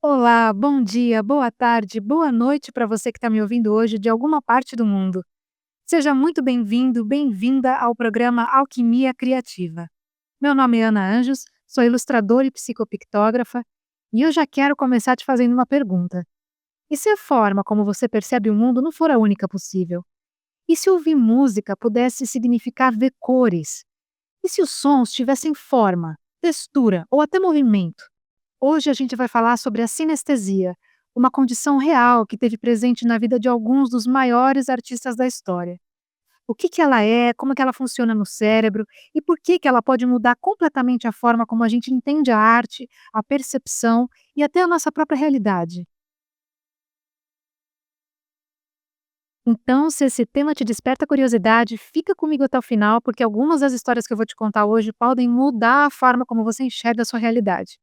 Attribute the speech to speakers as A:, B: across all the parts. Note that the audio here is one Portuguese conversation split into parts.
A: Olá, bom dia, boa tarde, boa noite para você que está me ouvindo hoje de alguma parte do mundo. Seja muito bem-vindo, bem-vinda ao programa Alquimia Criativa. Meu nome é Ana Anjos, sou ilustradora e psicopictógrafa e eu já quero começar te fazendo uma pergunta. E se a forma como você percebe o mundo não for a única possível? E se ouvir música pudesse significar ver cores? E se os sons tivessem forma, textura ou até movimento? Hoje a gente vai falar sobre a sinestesia, uma condição real que teve presente na vida de alguns dos maiores artistas da história. O que ela é, como que ela funciona no cérebro e por que ela pode mudar completamente a forma como a gente entende a arte, a percepção e até a nossa própria realidade. Então, se esse tema te desperta curiosidade, fica comigo até o final, porque algumas das histórias que eu vou te contar hoje podem mudar a forma como você enxerga a sua realidade.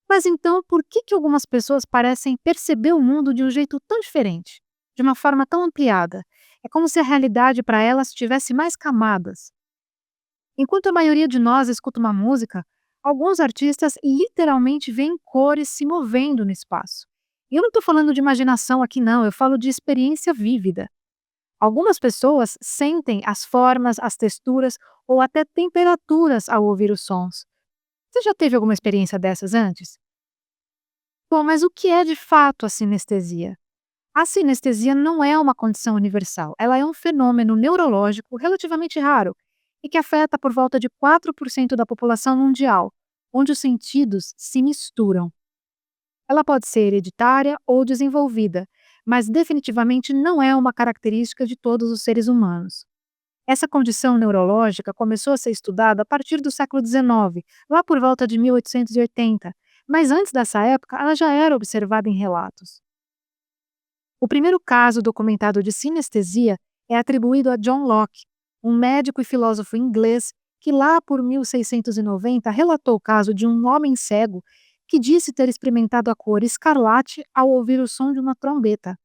A: Mas então, por que algumas pessoas parecem perceber o mundo de um jeito tão diferente? De uma forma tão ampliada? É como se a realidade para elas tivesse mais camadas. Enquanto a maioria de nós escuta uma música, alguns artistas literalmente veem cores se movendo no espaço. E eu não estou falando de imaginação aqui, não, eu falo de experiência vívida. Algumas pessoas sentem as formas, as texturas ou até temperaturas ao ouvir os sons. Você já teve alguma experiência dessas antes? Bom, mas o que é de fato a sinestesia? A sinestesia não é uma condição universal, ela é um fenômeno neurológico relativamente raro e que afeta por volta de 4% da população mundial, onde os sentidos se misturam. Ela pode ser hereditária ou desenvolvida, mas definitivamente não é uma característica de todos os seres humanos. Essa condição neurológica começou a ser estudada a partir do século XIX, lá por volta de 1880, mas antes dessa época ela já era observada em relatos. O primeiro caso documentado de sinestesia é atribuído a John Locke, um médico e filósofo inglês que lá por 1690 relatou o caso de um homem cego que disse ter experimentado a cor escarlate ao ouvir o som de uma trombeta.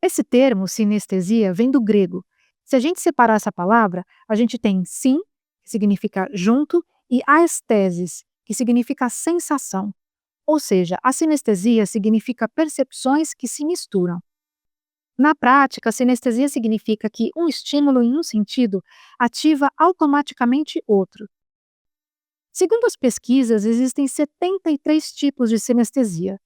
A: Esse termo, sinestesia, vem do grego. Se a gente separar essa palavra, a gente tem sim, que significa junto, e aesthesis, que significa sensação. Ou seja, a sinestesia significa percepções que se misturam. Na prática, a sinestesia significa que um estímulo em um sentido ativa automaticamente outro. Segundo as pesquisas, existem 73 tipos de sinestesia.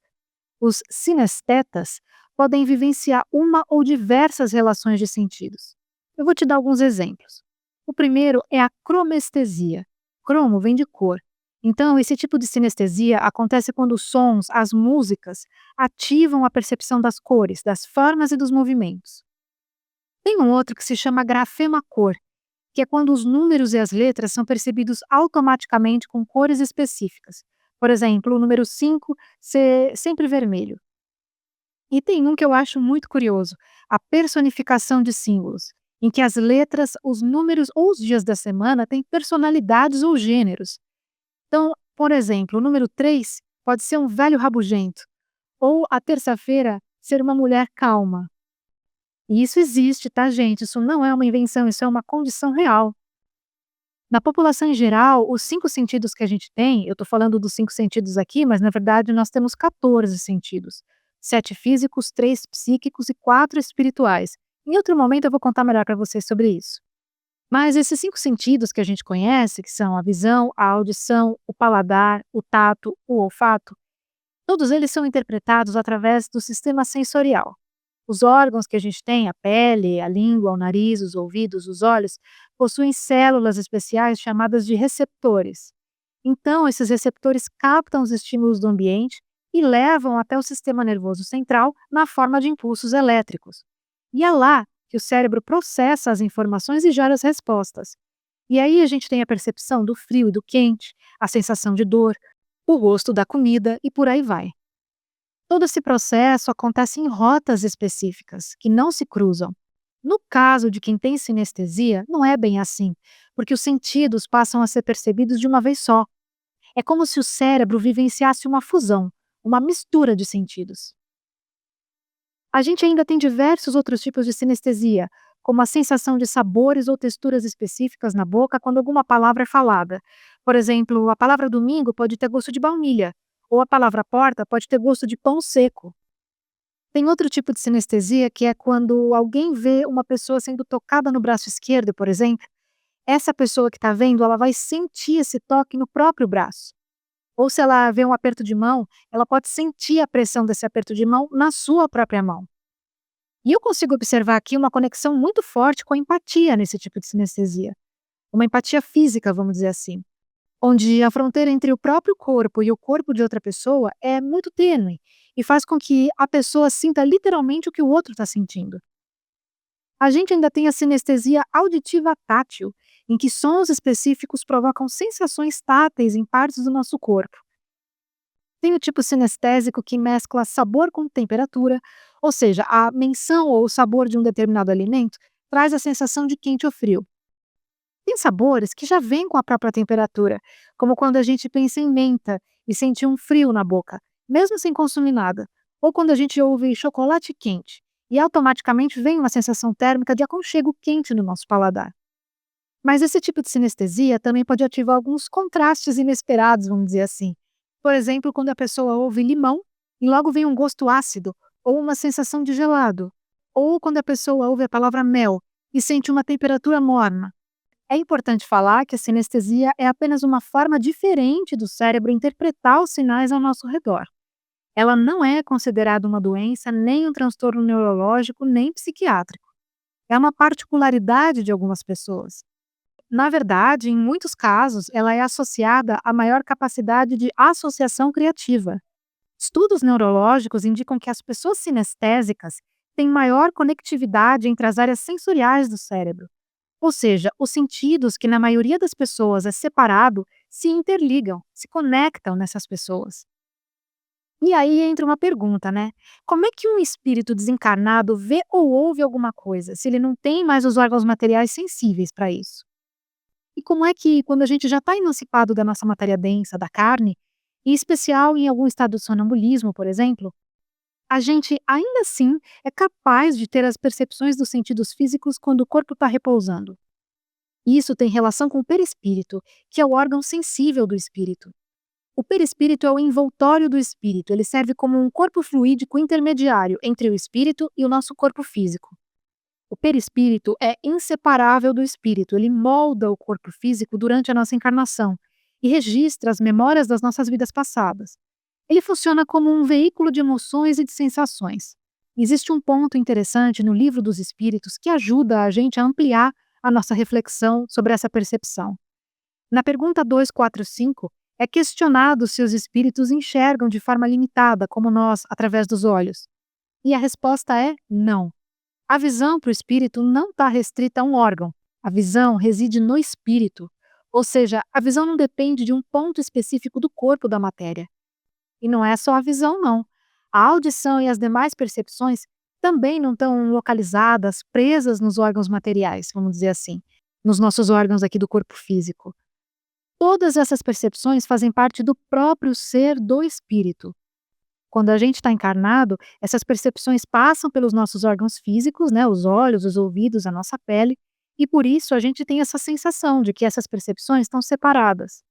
A: Os sinestetas podem vivenciar uma ou diversas relações de sentidos. Eu vou te dar alguns exemplos. O primeiro é a cromestesia. Cromo vem de cor. Então, esse tipo de sinestesia acontece quando os sons, as músicas, ativam a percepção das cores, das formas e dos movimentos. Tem um outro que se chama grafema-cor, que é quando os números e as letras são percebidos automaticamente com cores específicas. Por exemplo, o número 5 ser sempre vermelho. E tem um que eu acho muito curioso, a personificação de símbolos, em que as letras, os números ou os dias da semana têm personalidades ou gêneros. Então, por exemplo, o número 3 pode ser um velho rabugento, ou a terça-feira ser uma mulher calma. E isso existe, tá, gente? Isso não é uma invenção, isso é uma condição real. Na população em geral, os 5 sentidos que a gente tem, eu estou falando dos 5 sentidos aqui, mas na verdade nós temos 14 sentidos. 7 físicos, 3 psíquicos e 4 espirituais. Em outro momento eu vou contar melhor para vocês sobre isso. Mas esses 5 sentidos que a gente conhece, que são a visão, a audição, o paladar, o tato, o olfato, todos eles são interpretados através do sistema sensorial. Os órgãos que a gente tem, a pele, a língua, o nariz, os ouvidos, os olhos, possuem células especiais chamadas de receptores. Então, esses receptores captam os estímulos do ambiente e levam até o sistema nervoso central na forma de impulsos elétricos. E é lá que o cérebro processa as informações e gera as respostas. E aí a gente tem a percepção do frio e do quente, a sensação de dor, o gosto da comida e por aí vai. Todo esse processo acontece em rotas específicas, que não se cruzam. No caso de quem tem sinestesia, não é bem assim, porque os sentidos passam a ser percebidos de uma vez só. É como se o cérebro vivenciasse uma fusão, uma mistura de sentidos. A gente ainda tem diversos outros tipos de sinestesia, como a sensação de sabores ou texturas específicas na boca quando alguma palavra é falada. Por exemplo, a palavra domingo pode ter gosto de baunilha, ou a palavra porta pode ter gosto de pão seco. Tem outro tipo de sinestesia que é quando alguém vê uma pessoa sendo tocada no braço esquerdo, por exemplo, essa pessoa que está vendo, ela vai sentir esse toque no próprio braço. Ou se ela vê um aperto de mão, ela pode sentir a pressão desse aperto de mão na sua própria mão. E eu consigo observar aqui uma conexão muito forte com a empatia nesse tipo de sinestesia. Uma empatia física, vamos dizer assim, onde a fronteira entre o próprio corpo e o corpo de outra pessoa é muito tênue e faz com que a pessoa sinta literalmente o que o outro está sentindo. A gente ainda tem a sinestesia auditiva tátil, em que sons específicos provocam sensações táteis em partes do nosso corpo. Tem o tipo sinestésico que mescla sabor com temperatura, ou seja, a menção ou o sabor de um determinado alimento traz a sensação de quente ou frio. Tem sabores que já vêm com a própria temperatura, como quando a gente pensa em menta e sente um frio na boca, mesmo sem consumir nada, ou quando a gente ouve chocolate quente e automaticamente vem uma sensação térmica de aconchego quente no nosso paladar. Mas esse tipo de sinestesia também pode ativar alguns contrastes inesperados, vamos dizer assim. Por exemplo, quando a pessoa ouve limão e logo vem um gosto ácido ou uma sensação de gelado, ou quando a pessoa ouve a palavra mel e sente uma temperatura morna. É importante falar que a sinestesia é apenas uma forma diferente do cérebro interpretar os sinais ao nosso redor. Ela não é considerada uma doença, nem um transtorno neurológico, nem psiquiátrico. É uma particularidade de algumas pessoas. Na verdade, em muitos casos, ela é associada à maior capacidade de associação criativa. Estudos neurológicos indicam que as pessoas sinestésicas têm maior conectividade entre as áreas sensoriais do cérebro. Ou seja, os sentidos que na maioria das pessoas é separado se interligam, se conectam nessas pessoas. E aí entra uma pergunta, né? Como é que um espírito desencarnado vê ou ouve alguma coisa, se ele não tem mais os órgãos materiais sensíveis para isso? E como é que, quando a gente já está emancipado da nossa matéria densa, da carne, em especial em algum estado de sonambulismo, por exemplo, a gente ainda assim é capaz de ter as percepções dos sentidos físicos quando o corpo está repousando? Isso tem relação com o perispírito, que é o órgão sensível do espírito. O perispírito é o envoltório do espírito, ele serve como um corpo fluídico intermediário entre o espírito e o nosso corpo físico. O perispírito é inseparável do espírito, ele molda o corpo físico durante a nossa encarnação e registra as memórias das nossas vidas passadas. Ele funciona como um veículo de emoções e de sensações. Existe um ponto interessante no Livro dos Espíritos que ajuda a gente a ampliar a nossa reflexão sobre essa percepção. Na pergunta 245, é questionado se os espíritos enxergam de forma limitada, como nós, através dos olhos. E a resposta é não. A visão para o espírito não está restrita a um órgão. A visão reside no espírito. Ou seja, a visão não depende de um ponto específico do corpo da matéria. E não é só a visão, não. A audição e as demais percepções também não estão localizadas, presas nos órgãos materiais, vamos dizer assim, nos nossos órgãos aqui do corpo físico. Todas essas percepções fazem parte do próprio ser do espírito. Quando a gente está encarnado, essas percepções passam pelos nossos órgãos físicos, né, os olhos, os ouvidos, a nossa pele, e por isso a gente tem essa sensação de que essas percepções estão separadas.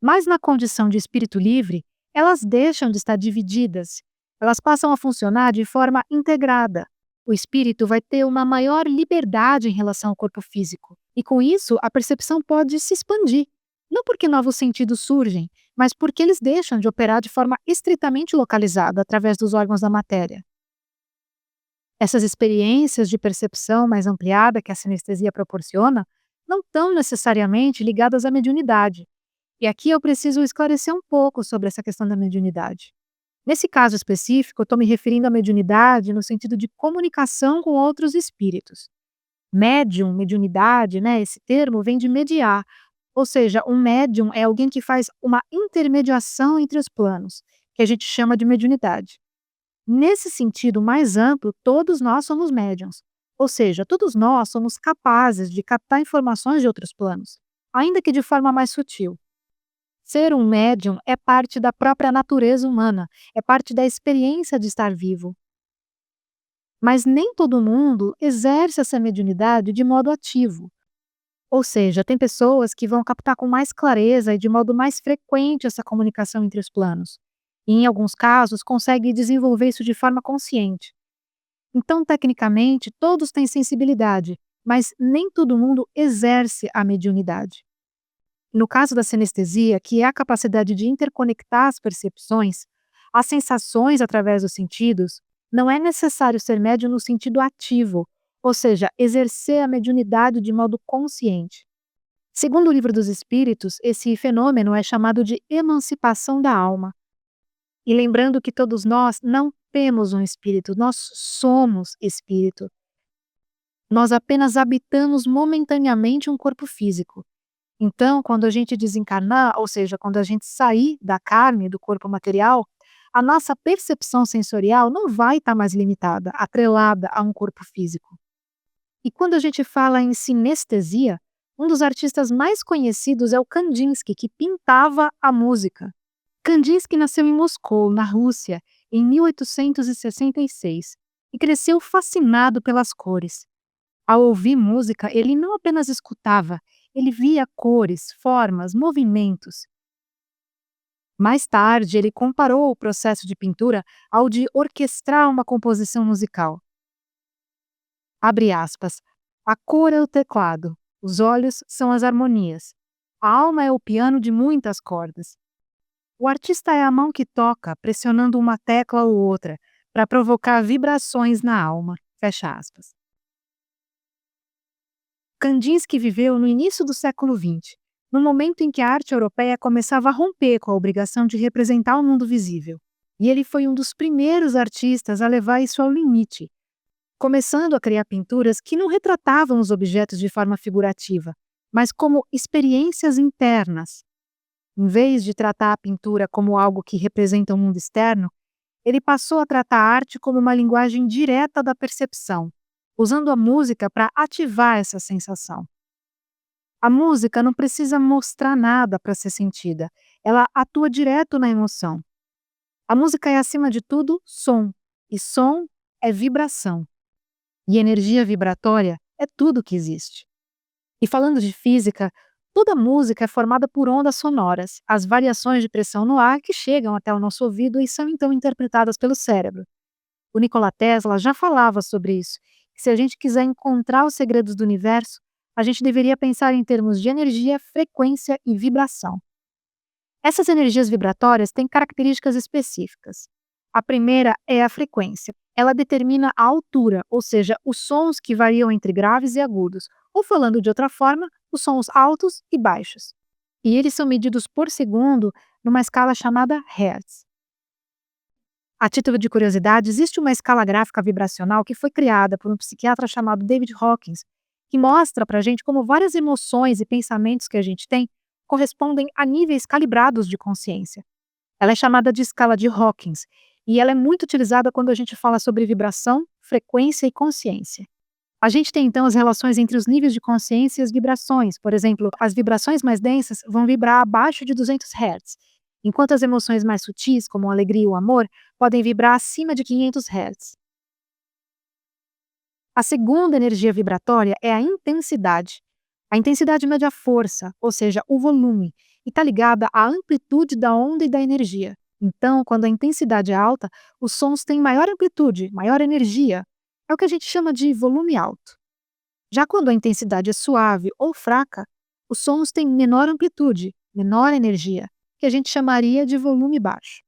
A: Mas na condição de espírito livre, elas deixam de estar divididas, elas passam a funcionar de forma integrada. O espírito vai ter uma maior liberdade em relação ao corpo físico, e com isso a percepção pode se expandir. Não porque novos sentidos surgem, mas porque eles deixam de operar de forma estritamente localizada através dos órgãos da matéria. Essas experiências de percepção mais ampliada que a sinestesia proporciona não estão necessariamente ligadas à mediunidade. E aqui eu preciso esclarecer um pouco sobre essa questão da mediunidade. Nesse caso específico, eu estou me referindo à mediunidade no sentido de comunicação com outros espíritos. Médium, mediunidade, né, esse termo vem de mediar, ou seja, um médium é alguém que faz uma intermediação entre os planos, que a gente chama de mediunidade. Nesse sentido mais amplo, todos nós somos médiums, ou seja, todos nós somos capazes de captar informações de outros planos, ainda que de forma mais sutil. Ser um médium é parte da própria natureza humana, é parte da experiência de estar vivo. Mas nem todo mundo exerce essa mediunidade de modo ativo. Ou seja, tem pessoas que vão captar com mais clareza e de modo mais frequente essa comunicação entre os planos. E, em alguns casos, consegue desenvolver isso de forma consciente. Então, tecnicamente, todos têm sensibilidade, mas nem todo mundo exerce a mediunidade. No caso da sinestesia, que é a capacidade de interconectar as percepções, as sensações através dos sentidos, não é necessário ser médium no sentido ativo, ou seja, exercer a mediunidade de modo consciente. Segundo o Livro dos Espíritos, esse fenômeno é chamado de emancipação da alma. E lembrando que todos nós não temos um espírito, nós somos espírito. Nós apenas habitamos momentaneamente um corpo físico. Então, quando a gente desencarnar, ou seja, quando a gente sair da carne, do corpo material, a nossa percepção sensorial não vai estar mais limitada, atrelada a um corpo físico. E quando a gente fala em sinestesia, um dos artistas mais conhecidos é o Kandinsky, que pintava a música. Kandinsky nasceu em Moscou, na Rússia, em 1866 e cresceu fascinado pelas cores. Ao ouvir música, ele não apenas escutava, ele via cores, formas, movimentos. Mais tarde, ele comparou o processo de pintura ao de orquestrar uma composição musical. Abre aspas. A cor é o teclado, os olhos são as harmonias. A alma é o piano de muitas cordas. O artista é a mão que toca, pressionando uma tecla ou outra, para provocar vibrações na alma. Fecha aspas. Kandinsky viveu no início do século XX, no momento em que a arte europeia começava a romper com a obrigação de representar o mundo visível. E ele foi um dos primeiros artistas a levar isso ao limite, começando a criar pinturas que não retratavam os objetos de forma figurativa, mas como experiências internas. Em vez de tratar a pintura como algo que representa o mundo externo, ele passou a tratar a arte como uma linguagem direta da percepção, usando a música para ativar essa sensação. A música não precisa mostrar nada para ser sentida, ela atua direto na emoção. A música é, acima de tudo, som, e som é vibração. E energia vibratória é tudo que existe. E falando de física, toda música é formada por ondas sonoras, as variações de pressão no ar que chegam até o nosso ouvido e são então interpretadas pelo cérebro. O Nikola Tesla já falava sobre isso, que se a gente quiser encontrar os segredos do universo, a gente deveria pensar em termos de energia, frequência e vibração. Essas energias vibratórias têm características específicas. A primeira é a frequência. Ela determina a altura, ou seja, os sons que variam entre graves e agudos, ou falando de outra forma, os sons altos e baixos. E eles são medidos por segundo numa escala chamada Hertz. A título de curiosidade, existe uma escala gráfica vibracional que foi criada por um psiquiatra chamado David Hawkins, que mostra pra gente como várias emoções e pensamentos que a gente tem correspondem a níveis calibrados de consciência. Ela é chamada de escala de Hawkins, e ela é muito utilizada quando a gente fala sobre vibração, frequência e consciência. A gente tem então as relações entre os níveis de consciência e as vibrações. Por exemplo, as vibrações mais densas vão vibrar abaixo de 200 Hz, enquanto as emoções mais sutis, como a alegria e o amor, podem vibrar acima de 500 Hz. A segunda energia vibratória é a intensidade. A intensidade mede a força, ou seja, o volume, e está ligada à amplitude da onda e da energia. Então, quando a intensidade é alta, os sons têm maior amplitude, maior energia. É o que a gente chama de volume alto. Já quando a intensidade é suave ou fraca, os sons têm menor amplitude, menor energia, que a gente chamaria de volume baixo.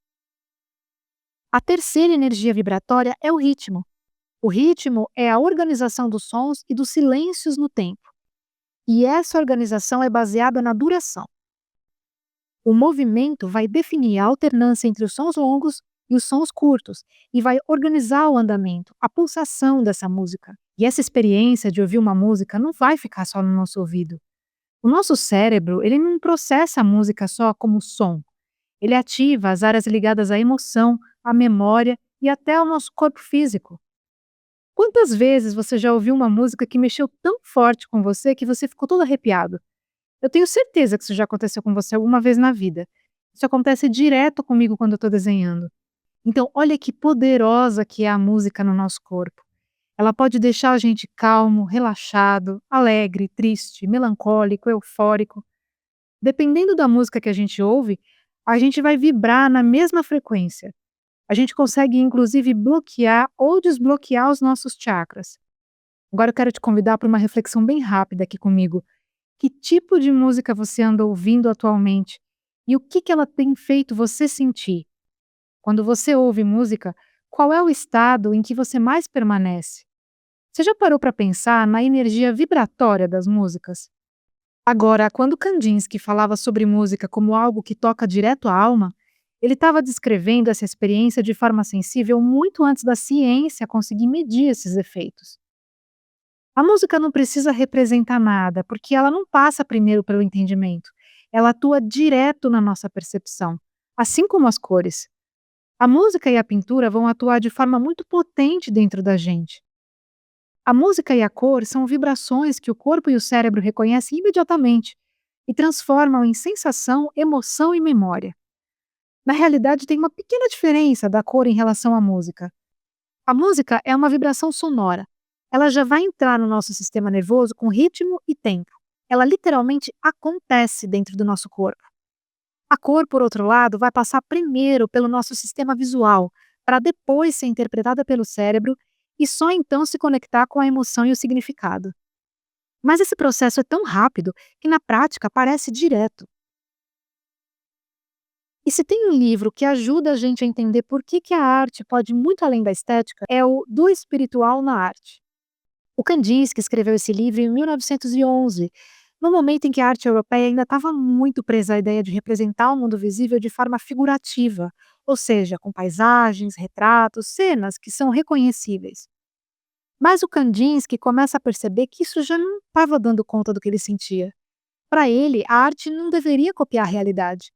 A: A terceira energia vibratória é o ritmo. O ritmo é a organização dos sons e dos silêncios no tempo. E essa organização é baseada na duração. O movimento vai definir a alternância entre os sons longos e os sons curtos e vai organizar o andamento, a pulsação dessa música. E essa experiência de ouvir uma música não vai ficar só no nosso ouvido. O nosso cérebro, ele não processa a música só como som. Ele ativa as áreas ligadas à emoção, à memória e até ao nosso corpo físico. Quantas vezes você já ouviu uma música que mexeu tão forte com você que você ficou todo arrepiado? Eu tenho certeza que isso já aconteceu com você alguma vez na vida. Isso acontece direto comigo quando eu estou desenhando. Então, olha que poderosa que é a música no nosso corpo. Ela pode deixar a gente calmo, relaxado, alegre, triste, melancólico, eufórico. Dependendo da música que a gente ouve, a gente vai vibrar na mesma frequência. A gente consegue, inclusive, bloquear ou desbloquear os nossos chakras. Agora eu quero te convidar para uma reflexão bem rápida aqui comigo. Que tipo de música você anda ouvindo atualmente? E o que que ela tem feito você sentir? Quando você ouve música, qual é o estado em que você mais permanece? Você já parou para pensar na energia vibratória das músicas? Agora, quando Kandinsky falava sobre música como algo que toca direto à alma, ele estava descrevendo essa experiência de forma sensível muito antes da ciência conseguir medir esses efeitos. A música não precisa representar nada, porque ela não passa primeiro pelo entendimento. Ela atua direto na nossa percepção, assim como as cores. A música e a pintura vão atuar de forma muito potente dentro da gente. A música e a cor são vibrações que o corpo e o cérebro reconhecem imediatamente e transformam em sensação, emoção e memória. Na realidade, tem uma pequena diferença da cor em relação à música. A música é uma vibração sonora. Ela já vai entrar no nosso sistema nervoso com ritmo e tempo. Ela literalmente acontece dentro do nosso corpo. A cor, por outro lado, vai passar primeiro pelo nosso sistema visual, para depois ser interpretada pelo cérebro e só então se conectar com a emoção e o significado. Mas esse processo é tão rápido que na prática parece direto. E se tem um livro que ajuda a gente a entender por que a arte pode ir muito além da estética, é o Do Espiritual na Arte. O Kandinsky escreveu esse livro em 1911, no momento em que a arte europeia ainda estava muito presa à ideia de representar o mundo visível de forma figurativa, ou seja, com paisagens, retratos, cenas que são reconhecíveis. Mas o Kandinsky começa a perceber que isso já não estava dando conta do que ele sentia. Para ele, a arte não deveria copiar a realidade.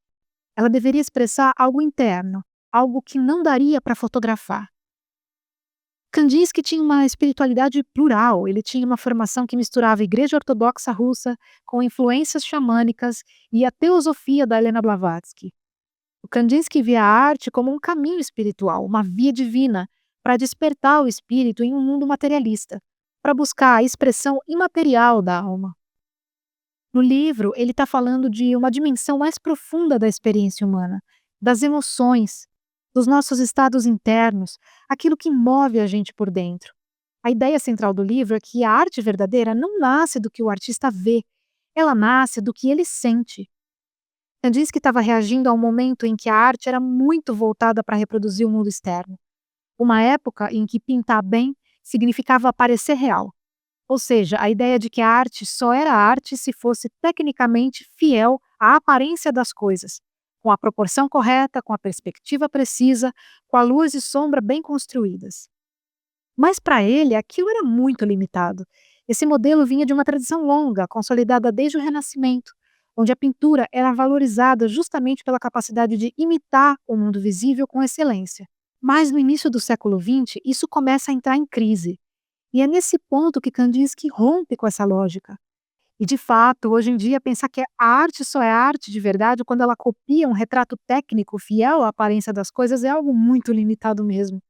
A: Ela deveria expressar algo interno, algo que não daria para fotografar. Kandinsky tinha uma espiritualidade plural, ele tinha uma formação que misturava a Igreja Ortodoxa Russa com influências xamânicas e a teosofia da Helena Blavatsky. O Kandinsky via a arte como um caminho espiritual, uma via divina, para despertar o espírito em um mundo materialista, para buscar a expressão imaterial da alma. No livro, ele está falando de uma dimensão mais profunda da experiência humana, das emoções, dos nossos estados internos, aquilo que move a gente por dentro. A ideia central do livro é que a arte verdadeira não nasce do que o artista vê, ela nasce do que ele sente. Kandinsky estava reagindo a um momento em que a arte era muito voltada para reproduzir o mundo externo. Uma época em que pintar bem significava parecer real. Ou seja, a ideia de que a arte só era arte se fosse tecnicamente fiel à aparência das coisas, com a proporção correta, com a perspectiva precisa, com a luz e sombra bem construídas. Mas para ele, aquilo era muito limitado. Esse modelo vinha de uma tradição longa, consolidada desde o Renascimento, onde a pintura era valorizada justamente pela capacidade de imitar o mundo visível com excelência. Mas no início do século XX, isso começa a entrar em crise. E é nesse ponto que Kandinsky rompe com essa lógica. E de fato, hoje em dia, pensar que a arte só é arte de verdade quando ela copia um retrato técnico fiel à aparência das coisas é algo muito limitado mesmo.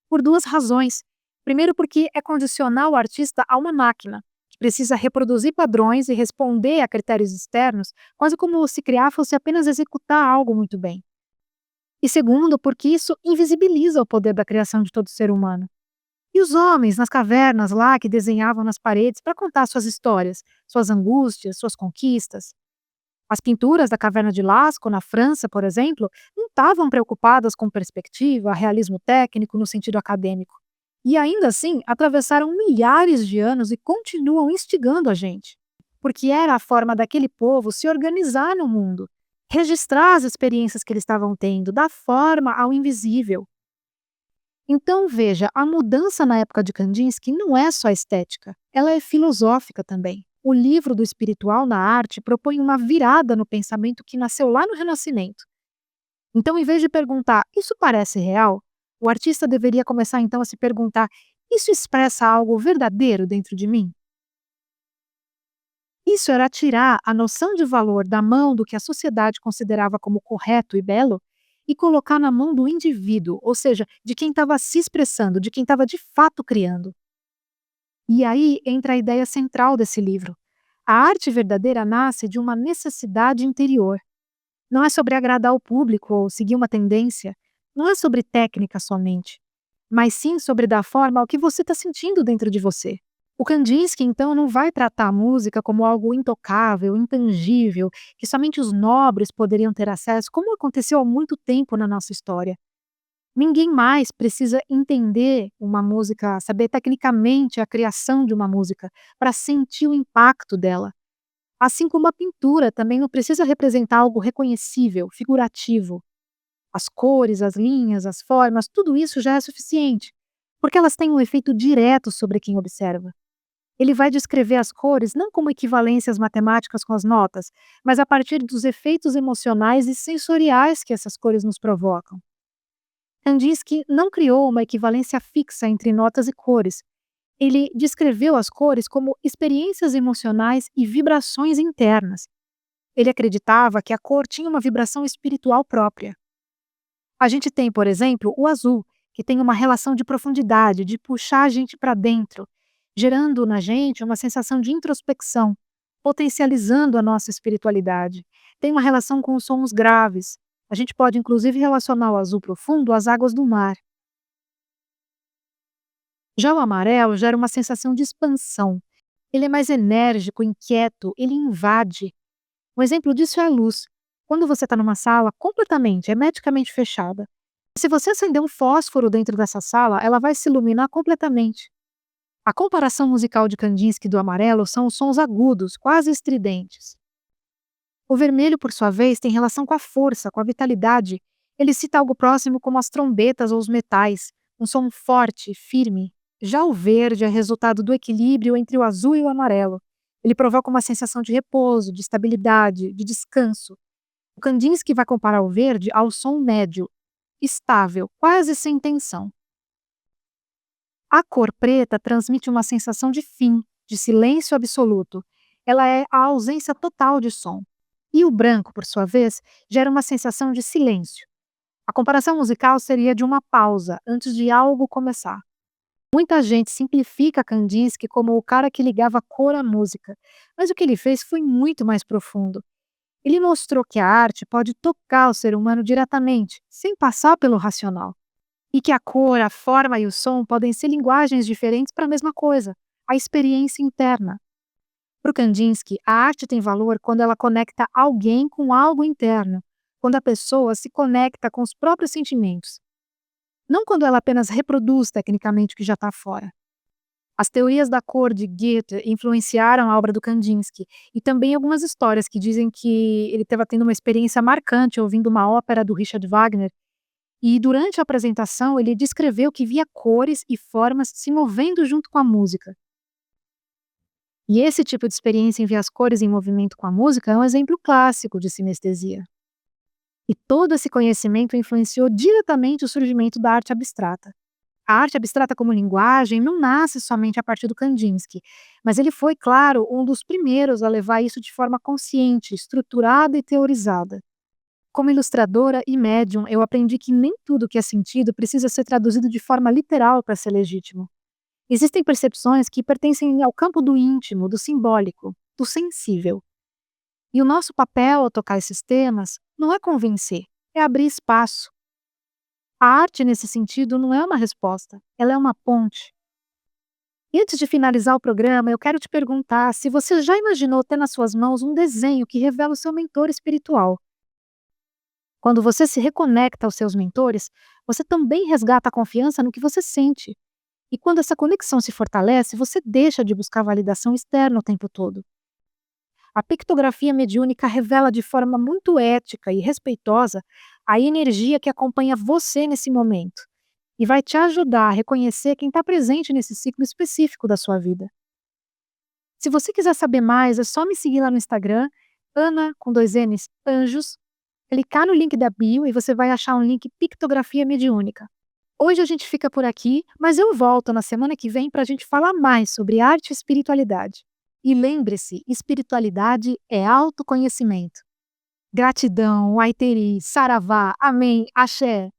A: Por duas razões. Primeiro, porque é condicionar o artista a uma máquina, que precisa reproduzir padrões e responder a critérios externos, quase como se criar fosse apenas executar algo muito bem. E segundo, porque isso invisibiliza o poder da criação de todo ser humano. E os homens nas cavernas lá que desenhavam nas paredes para contar suas histórias, suas angústias, suas conquistas. As pinturas da Caverna de Lascaux, na França, por exemplo, não estavam preocupadas com perspectiva, realismo técnico no sentido acadêmico. E ainda assim, atravessaram milhares de anos e continuam instigando a gente. Porque era a forma daquele povo se organizar no mundo, registrar as experiências que eles estavam tendo, dar forma ao invisível. Então, veja, a mudança na época de Kandinsky não é só estética, ela é filosófica também. O livro do espiritual na arte propõe uma virada no pensamento que nasceu lá no Renascimento. Então, em vez de perguntar, isso parece real? O artista deveria começar então a se perguntar, isso expressa algo verdadeiro dentro de mim? Isso era tirar a noção de valor da mão do que a sociedade considerava como correto e belo e colocar na mão do indivíduo, ou seja, de quem estava se expressando, de quem estava de fato criando. E aí entra a ideia central desse livro. A arte verdadeira nasce de uma necessidade interior. Não é sobre agradar o público ou seguir uma tendência. Não é sobre técnica somente. Mas sim sobre dar forma ao que você está sentindo dentro de você. O Kandinsky, então, não vai tratar a música como algo intocável, intangível, que somente os nobres poderiam ter acesso, como aconteceu há muito tempo na nossa história. Ninguém mais precisa entender uma música, saber tecnicamente a criação de uma música, para sentir o impacto dela. Assim como a pintura também não precisa representar algo reconhecível, figurativo. As cores, as linhas, as formas, tudo isso já é suficiente, porque elas têm um efeito direto sobre quem observa. Ele vai descrever as cores não como equivalências matemáticas com as notas, mas a partir dos efeitos emocionais e sensoriais que essas cores nos provocam. Kandinsky não criou uma equivalência fixa entre notas e cores. Ele descreveu as cores como experiências emocionais e vibrações internas. Ele acreditava que a cor tinha uma vibração espiritual própria. A gente tem, por exemplo, o azul, que tem uma relação de profundidade, de puxar a gente para dentro, gerando na gente uma sensação de introspecção, potencializando a nossa espiritualidade. Tem uma relação com os sons graves. A gente pode inclusive relacionar o azul profundo às águas do mar. Já o amarelo gera uma sensação de expansão. Ele é mais enérgico, inquieto, ele invade. Um exemplo disso é a luz. Quando você está numa sala completamente, hermeticamente fechada, se você acender um fósforo dentro dessa sala, ela vai se iluminar completamente. A comparação musical de Kandinsky do amarelo são os sons agudos, quase estridentes. O vermelho, por sua vez, tem relação com a força, com a vitalidade. Ele cita algo próximo como as trombetas ou os metais, um som forte, firme. Já o verde é resultado do equilíbrio entre o azul e o amarelo. Ele provoca uma sensação de repouso, de estabilidade, de descanso. O Kandinsky vai comparar o verde ao som médio, estável, quase sem tensão. A cor preta transmite uma sensação de fim, de silêncio absoluto. Ela é a ausência total de som. E o branco, por sua vez, gera uma sensação de silêncio. A comparação musical seria de uma pausa antes de algo começar. Muita gente simplifica Kandinsky como o cara que ligava cor à música, mas o que ele fez foi muito mais profundo. Ele mostrou que a arte pode tocar o ser humano diretamente, sem passar pelo racional. E que a cor, a forma e o som podem ser linguagens diferentes para a mesma coisa, a experiência interna. Para o Kandinsky, a arte tem valor quando ela conecta alguém com algo interno, quando a pessoa se conecta com os próprios sentimentos. Não quando ela apenas reproduz tecnicamente o que já está fora. As teorias da cor de Goethe influenciaram a obra do Kandinsky, e também algumas histórias que dizem que ele estava tendo uma experiência marcante ouvindo uma ópera do Richard Wagner, e durante a apresentação ele descreveu que via cores e formas se movendo junto com a música. E esse tipo de experiência em ver as cores em movimento com a música é um exemplo clássico de sinestesia. E todo esse conhecimento influenciou diretamente o surgimento da arte abstrata. A arte abstrata como linguagem não nasce somente a partir do Kandinsky, mas ele foi, claro, um dos primeiros a levar isso de forma consciente, estruturada e teorizada. Como ilustradora e médium, eu aprendi que nem tudo que é sentido precisa ser traduzido de forma literal para ser legítimo. Existem percepções que pertencem ao campo do íntimo, do simbólico, do sensível. E o nosso papel ao tocar esses temas não é convencer, é abrir espaço. A arte, nesse sentido, não é uma resposta, ela é uma ponte. E antes de finalizar o programa, eu quero te perguntar se você já imaginou ter nas suas mãos um desenho que revela o seu mentor espiritual. Quando você se reconecta aos seus mentores, você também resgata a confiança no que você sente. E quando essa conexão se fortalece, você deixa de buscar validação externa o tempo todo. A pictografia mediúnica revela de forma muito ética e respeitosa a energia que acompanha você nesse momento e vai te ajudar a reconhecer quem está presente nesse ciclo específico da sua vida. Se você quiser saber mais, é só me seguir lá no Instagram, Ana, com dois N's, Anjos, clicar no link da bio e você vai achar um link Pictografia Mediúnica. Hoje a gente fica por aqui, mas eu volto na semana que vem para a gente falar mais sobre arte e espiritualidade. E lembre-se, espiritualidade é autoconhecimento. Gratidão, Waiteri, Saravá, Amém, Axé.